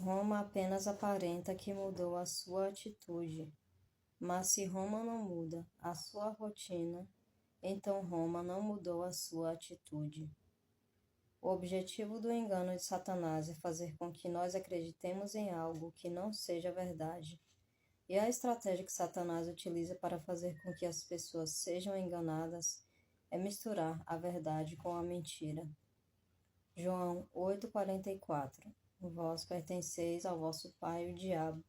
Roma apenas aparenta que mudou a sua atitude, mas se Roma não muda a sua rotina, então Roma não mudou a sua atitude. O objetivo do engano de Satanás é fazer com que nós acreditemos em algo que não seja verdade. E a estratégia que Satanás utiliza para fazer com que as pessoas sejam enganadas é misturar a verdade com a mentira. João 8,44 Vós pertenceis ao vosso pai, o diabo,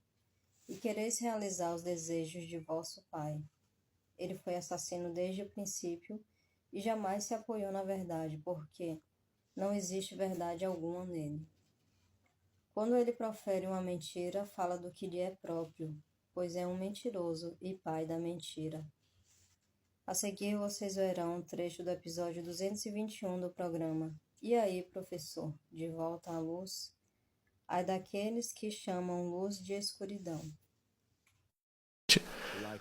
e quereis realizar os desejos de vosso pai. Ele foi assassino desde o princípio e jamais se apoiou na verdade, porque não existe verdade alguma nele. Quando ele profere uma mentira, fala do que lhe é próprio, pois é um mentiroso e pai da mentira. A seguir, vocês verão um trecho do episódio 221 do programa E aí, professor, de volta à luz? Ai daqueles que chamam luz de escuridão.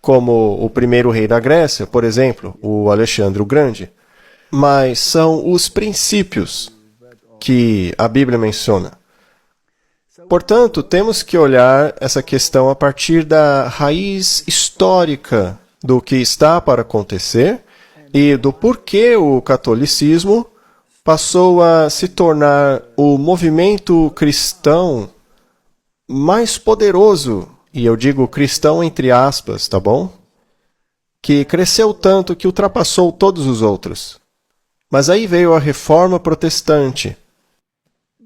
Como o primeiro rei da Grécia, por exemplo, o Alexandre o Grande. Mas são os princípios que a Bíblia menciona. Portanto, temos que olhar essa questão a partir da raiz histórica do que está para acontecer e do porquê o catolicismo passou a se tornar o movimento cristão mais poderoso, e eu digo cristão entre aspas, tá bom? Que cresceu tanto que ultrapassou todos os outros. Mas aí veio a Reforma Protestante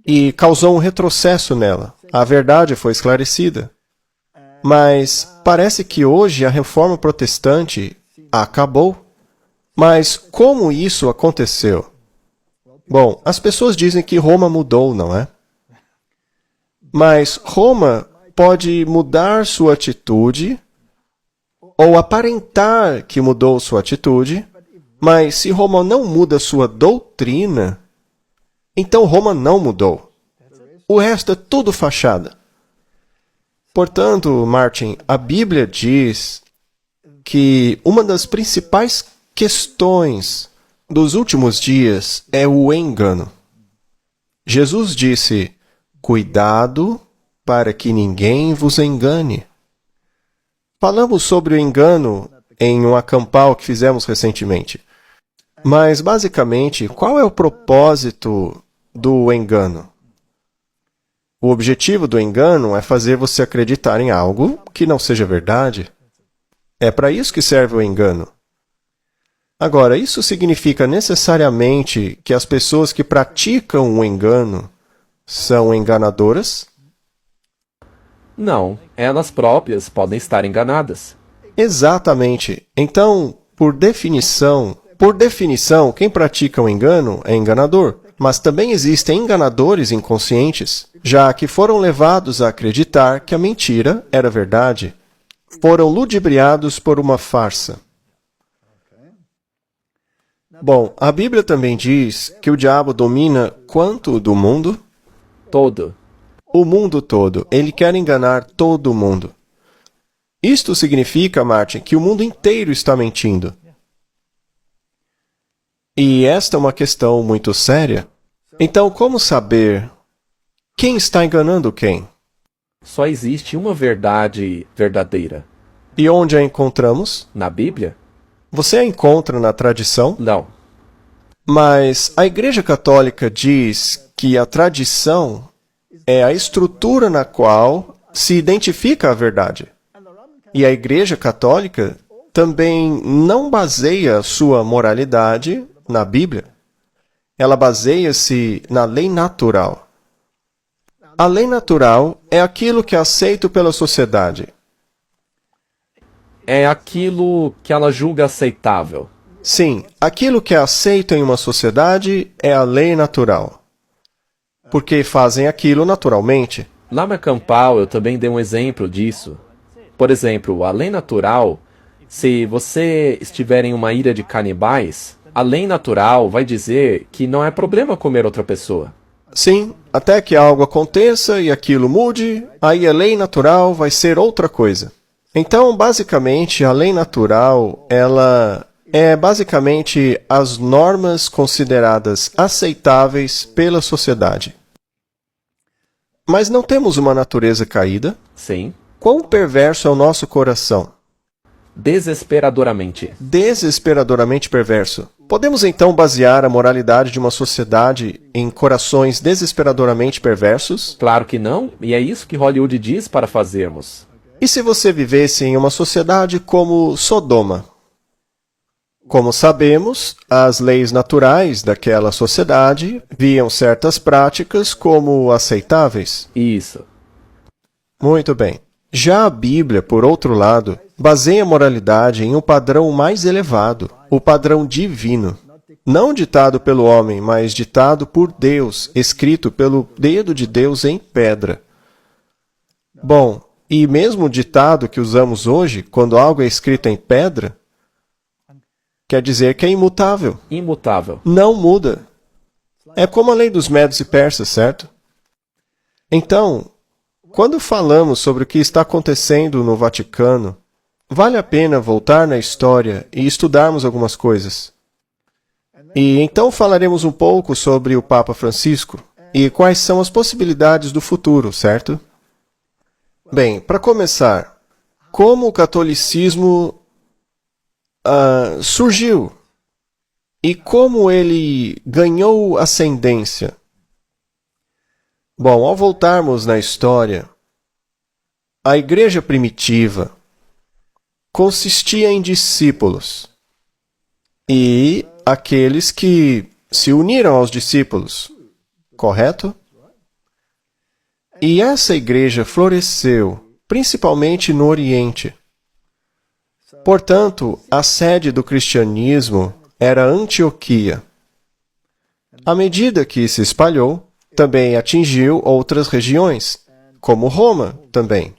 e causou um retrocesso nela. A verdade foi esclarecida. Mas parece que hoje a Reforma Protestante acabou. Mas como isso aconteceu? Bom, as pessoas dizem que Roma mudou, não é? Mas Roma pode mudar sua atitude ou aparentar que mudou sua atitude, mas se Roma não muda sua doutrina, então Roma não mudou. O resto é tudo fachada. Portanto, Martin, a Bíblia diz que uma das principais questões dos últimos dias é o engano. Jesus disse, cuidado para que ninguém vos engane. Falamos sobre o engano em um acampal que fizemos recentemente. Mas, basicamente, qual é o propósito do engano? O objetivo do engano é fazer você acreditar em algo que não seja verdade. É para isso que serve o engano. Agora, isso significa necessariamente que as pessoas que praticam o engano são enganadoras? Não, elas próprias podem estar enganadas. Exatamente. Então, por definição, quem pratica o engano é enganador. Mas também existem enganadores inconscientes, já que foram levados a acreditar que a mentira era verdade. Foram ludibriados por uma farsa. Bom, a Bíblia também diz que o diabo domina quanto do mundo? Todo. O mundo todo. Ele quer enganar todo mundo. Isto significa, Martin, que o mundo inteiro está mentindo. E esta é uma questão muito séria. Então, como saber quem está enganando quem? Só existe uma verdade verdadeira. E onde a encontramos? Na Bíblia? Você a encontra na tradição? Não. Mas a Igreja Católica diz que a tradição é a estrutura na qual se identifica a verdade. E a Igreja Católica também não baseia sua moralidade na Bíblia. Ela baseia-se na lei natural. A lei natural é aquilo que é aceito pela sociedade. É aquilo que ela julga aceitável. Sim, aquilo que é aceito em uma sociedade é a lei natural. Porque fazem aquilo naturalmente. Lá no acampal eu também dei um exemplo disso. Por exemplo, a lei natural, se você estiver em uma ilha de canibais, a lei natural vai dizer que não é problema comer outra pessoa. Sim, até que algo aconteça e aquilo mude, aí a lei natural vai ser outra coisa. Então, basicamente, a lei natural, ela é basicamente as normas consideradas aceitáveis pela sociedade. Mas não temos uma natureza caída? Sim. Quão perverso é o nosso coração? Desesperadoramente. Desesperadoramente perverso. Podemos então basear a moralidade de uma sociedade em corações desesperadoramente perversos? Claro que não, e é isso que Hollywood diz para fazermos. E se você vivesse em uma sociedade como Sodoma? Como sabemos, as leis naturais daquela sociedade viam certas práticas como aceitáveis. Isso. Muito bem. Já a Bíblia, por outro lado, baseia a moralidade em um padrão mais elevado, o padrão divino. Não ditado pelo homem, mas ditado por Deus, escrito pelo dedo de Deus em pedra. Bom, e mesmo o ditado que usamos hoje, quando algo é escrito em pedra, quer dizer que é imutável. Imutável. Não muda. É como a lei dos medos e persas, certo? Então, quando falamos sobre o que está acontecendo no Vaticano, vale a pena voltar na história e estudarmos algumas coisas. E então falaremos um pouco sobre o Papa Francisco e quais são as possibilidades do futuro, certo? Bem, para começar, como o catolicismo surgiu e como ele ganhou ascendência? Bom, ao voltarmos na história, a igreja primitiva consistia em discípulos e aqueles que se uniram aos discípulos, correto? E essa igreja floresceu, principalmente no Oriente. Portanto, a sede do cristianismo era Antioquia. À medida que se espalhou, também atingiu outras regiões, como Roma também.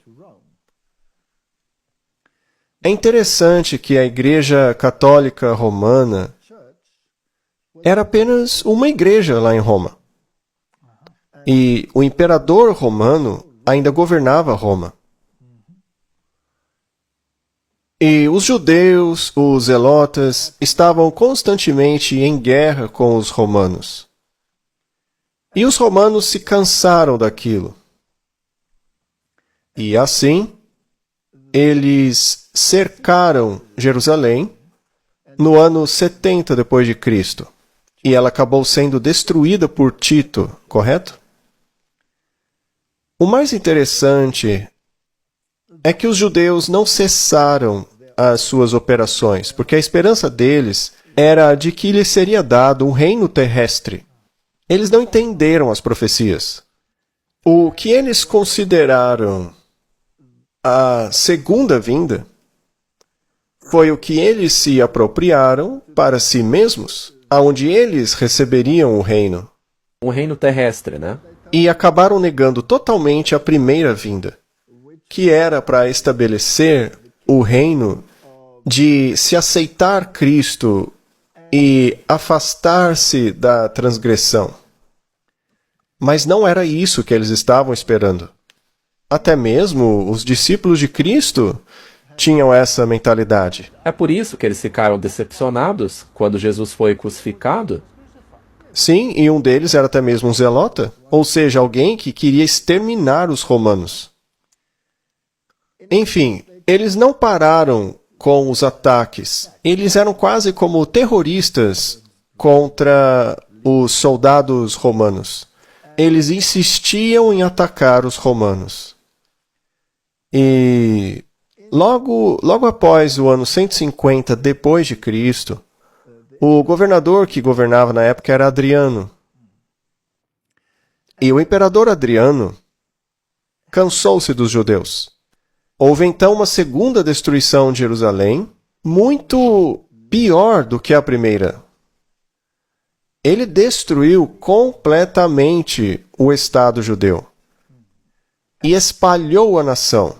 É interessante que a Igreja Católica Romana era apenas uma igreja lá em Roma. E o imperador romano ainda governava Roma. E os judeus, os zelotas, estavam constantemente em guerra com os romanos. E os romanos se cansaram daquilo. E assim, eles cercaram Jerusalém no ano 70 depois de Cristo. E ela acabou sendo destruída por Tito, correto? O mais interessante é que os judeus não cessaram as suas operações, porque a esperança deles era de que lhes seria dado um reino terrestre. Eles não entenderam as profecias. O que eles consideraram a segunda vinda foi o que eles se apropriaram para si mesmos, aonde eles receberiam o reino. Um reino terrestre, né? E acabaram negando totalmente a primeira vinda, que era para estabelecer o reino de se aceitar Cristo e afastar-se da transgressão. Mas não era isso que eles estavam esperando. Até mesmo os discípulos de Cristo tinham essa mentalidade. É por isso que eles ficaram decepcionados quando Jesus foi crucificado? Sim, e um deles era até mesmo um zelota, ou seja, alguém que queria exterminar os romanos. Enfim, eles não pararam com os ataques. Eles eram quase como terroristas contra os soldados romanos. Eles insistiam em atacar os romanos. E logo após o ano 150 depois de Cristo, o governador que governava na época era Adriano. E o imperador Adriano cansou-se dos judeus. Houve então uma segunda destruição de Jerusalém, muito pior do que a primeira. Ele destruiu completamente o Estado judeu e espalhou a nação.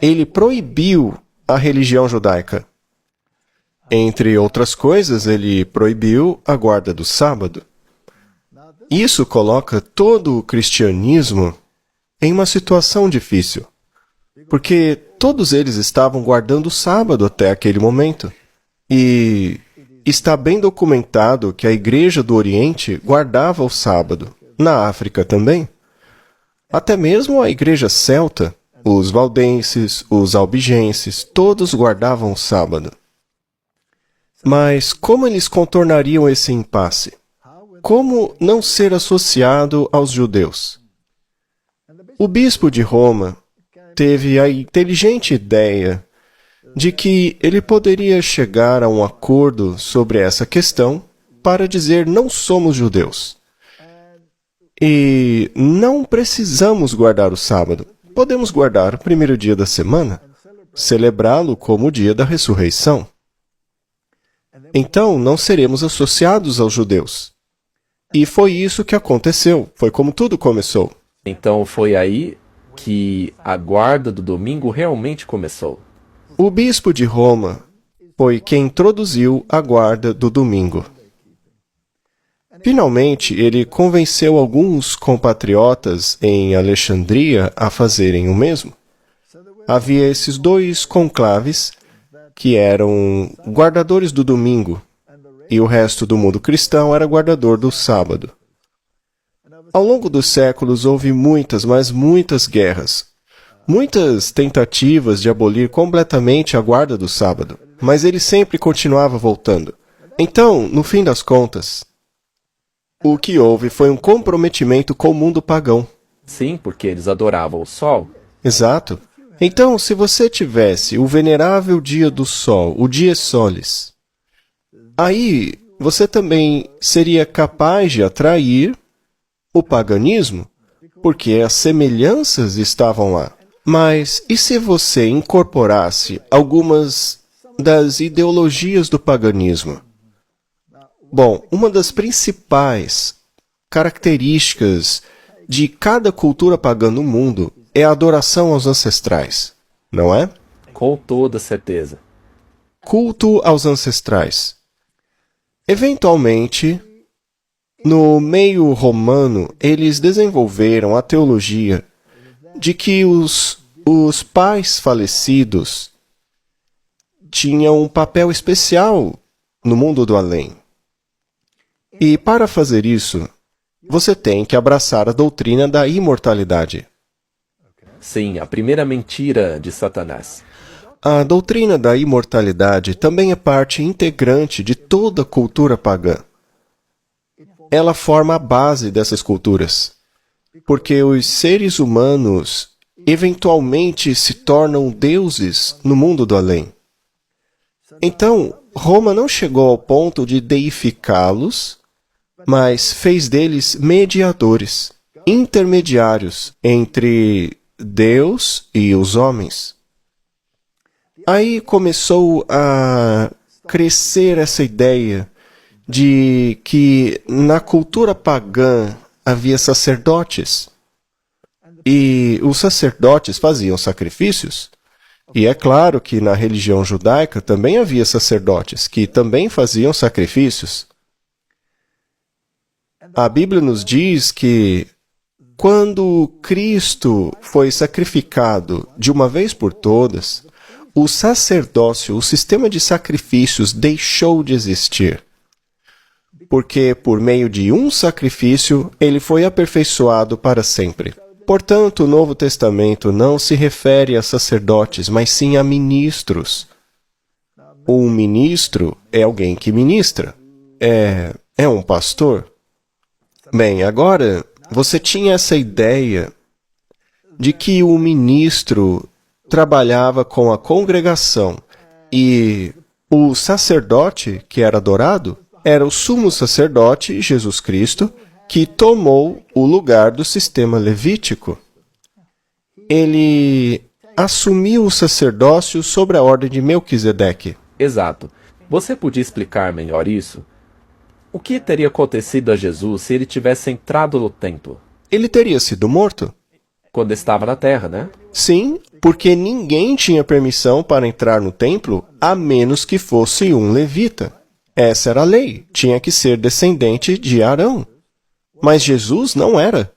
Ele proibiu a religião judaica. Entre outras coisas, ele proibiu a guarda do sábado. Isso coloca todo o cristianismo em uma situação difícil, porque todos eles estavam guardando o sábado até aquele momento. E está bem documentado que a Igreja do Oriente guardava o sábado, na África também, Até mesmo a igreja celta, os valdenses, os albigenses, todos guardavam o sábado. Mas como eles contornariam esse impasse? Como não ser associado aos judeus? O bispo de Roma teve a inteligente ideia de que ele poderia chegar a um acordo sobre essa questão para dizer não somos judeus. E não precisamos guardar o sábado. Podemos guardar o primeiro dia da semana, celebrá-lo como o dia da ressurreição. Então, não seremos associados aos judeus. E foi isso que aconteceu. Foi como tudo começou. Então foi aí que a guarda do domingo realmente começou. O bispo de Roma foi quem introduziu a guarda do domingo. Finalmente, ele convenceu alguns compatriotas em Alexandria a fazerem o mesmo. Havia esses dois conclaves que eram guardadores do domingo, e o resto do mundo cristão era guardador do sábado. Ao longo dos séculos houve muitas, mas muitas guerras. Muitas tentativas de abolir completamente a guarda do sábado, mas ele sempre continuava voltando. Então, no fim das contas, o que houve foi um comprometimento com o mundo pagão. Sim, porque eles adoravam o sol. Exato. Então, se você tivesse o venerável dia do sol, o Dies Solis, aí você também seria capaz de atrair o paganismo, porque as semelhanças estavam lá. Mas e se você incorporasse algumas das ideologias do paganismo? Bom, uma das principais características de cada cultura pagã no mundo é a adoração aos ancestrais, não é? Com toda certeza. Culto aos ancestrais. Eventualmente, no meio romano, eles desenvolveram a teologia de que os pais falecidos tinham um papel especial no mundo do além. E para fazer isso, você tem que abraçar a doutrina da imortalidade. Sim, a primeira mentira de Satanás. A doutrina da imortalidade também é parte integrante de toda a cultura pagã. Ela forma a base dessas culturas, porque os seres humanos eventualmente se tornam deuses no mundo do além. Então, Roma não chegou ao ponto de deificá-los, mas fez deles mediadores, intermediários entre Deus e os homens. Aí começou a crescer essa ideia de que na cultura pagã havia sacerdotes. E os sacerdotes faziam sacrifícios. E é claro que na religião judaica também havia sacerdotes que também faziam sacrifícios. A Bíblia nos diz que quando Cristo foi sacrificado de uma vez por todas, o sacerdócio, o sistema de sacrifícios deixou de existir. Porque por meio de um sacrifício, ele foi aperfeiçoado para sempre. Portanto, o Novo Testamento não se refere a sacerdotes, mas sim a ministros. Um ministro é alguém que ministra. É um pastor. Bem, agora, você tinha essa ideia de que o ministro trabalhava com a congregação e o sacerdote que era adorado era o sumo sacerdote, Jesus Cristo, que tomou o lugar do sistema levítico. Ele assumiu o sacerdócio sobre a ordem de Melquisedeque. Exato. Você podia explicar melhor isso? O que teria acontecido a Jesus se ele tivesse entrado no templo? Ele teria sido morto? Quando estava na terra, né? Sim, porque ninguém tinha permissão para entrar no templo a menos que fosse um levita. Essa era a lei. Tinha que ser descendente de Arão. Mas Jesus não era.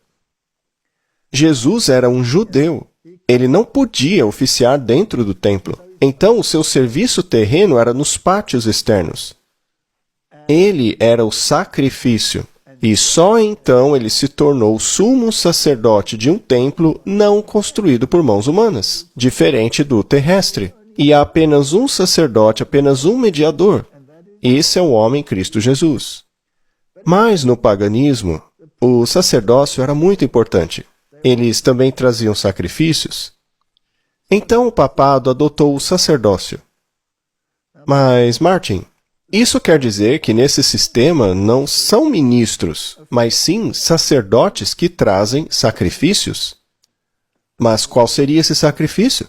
Jesus era um judeu. Ele não podia oficiar dentro do templo. Então, o seu serviço terreno era nos pátios externos. Ele era o sacrifício. E só então ele se tornou sumo sacerdote de um templo não construído por mãos humanas, diferente do terrestre. E há apenas um sacerdote, apenas um mediador. Esse é o homem Cristo Jesus. Mas no paganismo, o sacerdócio era muito importante. Eles também traziam sacrifícios. Então o papado adotou o sacerdócio. Mas, Martin, isso quer dizer que nesse sistema não são ministros, mas sim sacerdotes que trazem sacrifícios? Mas qual seria esse sacrifício?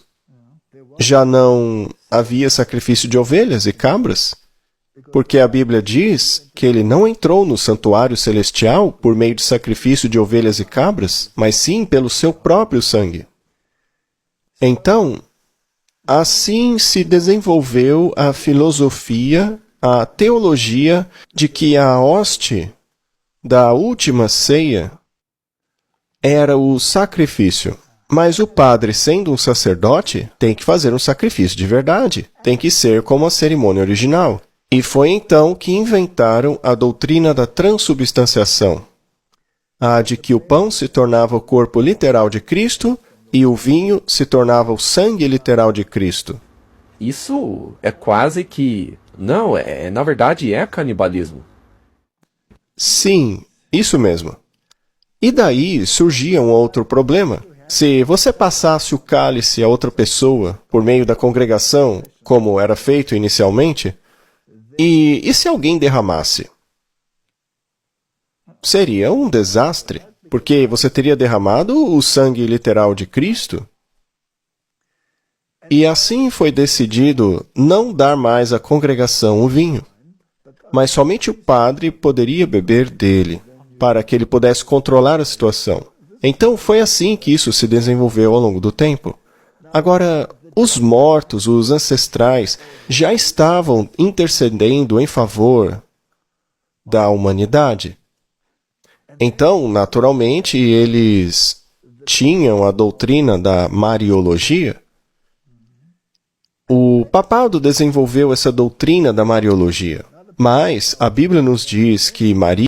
Já não havia sacrifício de ovelhas e cabras? Porque a Bíblia diz que ele não entrou no santuário celestial por meio de sacrifício de ovelhas e cabras, mas sim pelo seu próprio sangue. Então, assim se desenvolveu a filosofia, a teologia de que a hoste da última ceia era o sacrifício. Mas o padre, sendo um sacerdote, tem que fazer um sacrifício de verdade. Tem que ser como a cerimônia original. E foi então que inventaram a doutrina da transubstanciação, a de que o pão se tornava o corpo literal de Cristo e o vinho se tornava o sangue literal de Cristo. Isso é quase que... Não, na verdade é canibalismo. Sim, isso mesmo. E daí surgia um outro problema. Se você passasse o cálice a outra pessoa por meio da congregação, como era feito inicialmente, e se alguém derramasse? Seria um desastre, porque você teria derramado o sangue literal de Cristo. E assim foi decidido não dar mais à congregação o vinho, mas somente o padre poderia beber dele, para que ele pudesse controlar a situação. Então foi assim que isso se desenvolveu ao longo do tempo. Agora, os mortos, os ancestrais, já estavam intercedendo em favor da humanidade. Então, naturalmente, eles tinham a doutrina da Mariologia. O papado desenvolveu essa doutrina da Mariologia, mas a Bíblia nos diz que Maria